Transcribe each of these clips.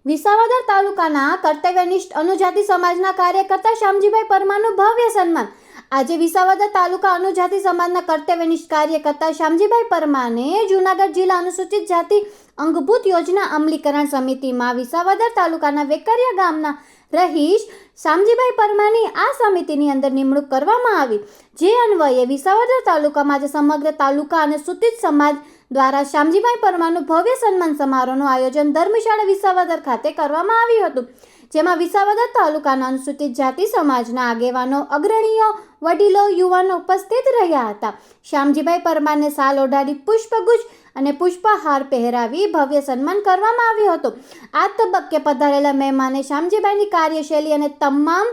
વિસાવદર તાલુકાના કર્તવ્યનિષ્ઠ અનુજાતિ સમાજના કાર્યકર્તા શામજીભાઈ પરમારનું ભવ્ય સન્માન। આજે વિસાવદર તાલુકા અનુજાતિ સમાજના કર્તવ્યનિષ્ઠ કાર્યકર્તા શામજીભાઈ પરમારને જૂનાગઢ જિલ્લા અનુસૂચિત જાતિ અંગભૂત યોજના અમલીકરણ સમિતિમાં વિસાવદર તાલુકાના વેકરિયા ગામના રહીશ શામજીભાઈ પરમારની આ સમિતિની અંદર નિમણૂક કરવામાં આવી, જે અન્વયે વિસાવદર તાલુકામાં આજે સમગ્ર તાલુકા અને સૂચિત સમાજ દ્વારા શામજીભાઈ પરમારનું ભવ્ય સન્માન સમારોહનું આયોજન ધર્મશાળા વિસાવદર ખાતે કરવામાં આવ્યું હતું, જેમાં વિસાવદર તાલુકાના અનુસૂચિત જાતિ સમાજના આગેવાનો, અગ્રણીઓ, વડીલો, યુવાનો ઉપસ્થિત રહ્યા હતા। શામજીભાઈ પરમારને શાલ ઓઢાડી પુષ્પગુચ્છ અને પુષ્પહાર પહેરાવી ભવ્ય સન્માન કરવામાં આવ્યું હતું। આ તબક્કે પધારેલા મહેમાને શામજીભાઈની કાર્યશૈલી અને તમામ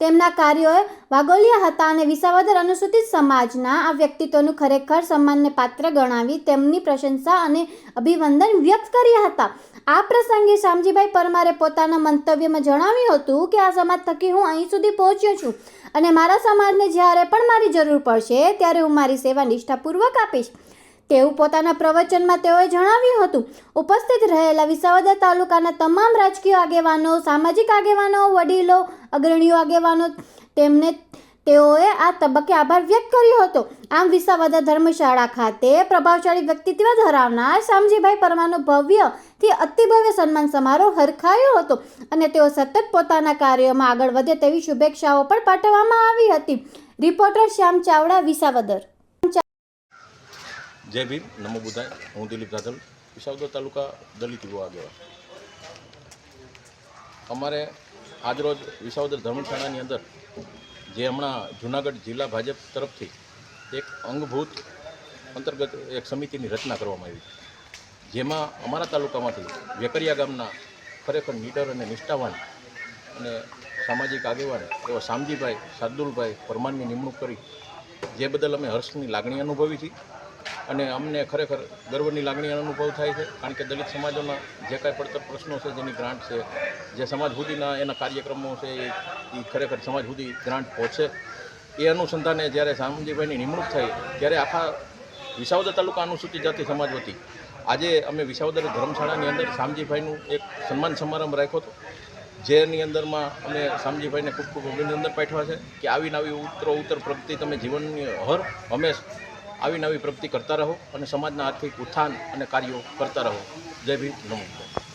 તેમના કાર્યોએ વાગોલ્યા હતા અને વિસાવદર અનુસૂચિત સમાજના આ વ્યક્તિત્વનું ખરેખર સન્માનને પાત્ર ગણાવી તેમની પ્રશંસા અને અભિનંદન વ્યક્ત કર્યા હતા। આ પ્રસંગે શામજીભાઈ પરમારે પોતાના મંતવ્યમાં જણાવ્યું હતું કે આ સમાજ થકી હું અહીં સુધી પહોંચ્યો છું અને મારા સમાજને જ્યારે પણ મારી જરૂર પડશે ત્યારે હું મારી સેવા નિષ્ઠાપૂર્વક આપીશ તેવું પોતાના પ્રવચનમાં તેઓએ જણાવ્યું હતું। ઉપસ્થિત રહેલા વિસાવદર તાલુકાના તમામ રાજકીય આગેવાનો, સામાજિક આગેવાનો, વડીલો, અગ્રણીઓ આગેવાનો તેઓએ આ તબક્કે આભાર વ્યક્ત કર્યો હતો। આમ વિસાવદર ધર્મશાળા ખાતે પ્રભાવશાળી વ્યક્તિત્વ ધરાવનાર શામજીભાઈ પરમારનો ભવ્યથી અતિભવ્ય સન્માન સમારોહ હરખાયો હતો અને તેઓ સતત પોતાના કાર્યોમાં આગળ વધે તેવી શુભેચ્છાઓ પણ પાઠવવામાં આવી હતી। રિપોર્ટર શ્યામ ચાવડા, વિસાવદર। जय भीम, नमो बुद्धाय। हूँ दिलीप जाधव, विसावदर तालुका दलित युवा આગેવાન। અમારે આજરોજ વિસાવદર ધર્મશાળાની અંદર જે હમણાં જૂનાગઢ જિલ્લા ભાજપ તરફથી એક અંગભૂત અંતર્ગત એક સમિતિની રચના કરવામાં આવી, જેમાં અમારા તાલુકામાંથી વેકરિયા ગામના ખરેખર નીડર અને નિષ્ઠાવાન અને સામાજિક આગેવાન એવા શામજીભાઈ શાર્દુલભાઈ પરમારની નિમણૂક કરી, જે બદલ અમે હર્ષની લાગણી અનુભવી છે અને અમને ખરેખર ગર્વની લાગણી અનુભવ થાય છે, કારણ કે દલિત સમાજોના જે કાંઈ પડતર પ્રશ્નો છે, જેની ગ્રાન્ટ છે, જે સમાજ સુધીના એના કાર્યક્રમો છે, એ ખરેખર સમાજ સુધી ગ્રાન્ટ પહોંચે, એ અનુસંધાને જ્યારે શામજીભાઈની નિમણૂક થઈ ત્યારે આખા વિસાવદર તાલુકા અનુસૂચિત જાતિ સમાજ વતી આજે અમે વિસાવદર ધર્મશાળાની અંદર શામજીભાઈનું એક સન્માન સમારંભ રાખ્યો હતો, જેની અંદરમાં અમે શામજીભાઈને ખૂબ ખૂબ અભિનંદન પાઠવ્યા છે કે આવી નવી ઉત્તર પ્રગતિ તમે જીવનની હંમેશ આવી નવી પ્રગતિ કરતા રહો અને સમાજના આર્થિક ઉત્થાન અને કાર્યો કરતા રહો। જય ભીમ, નમો।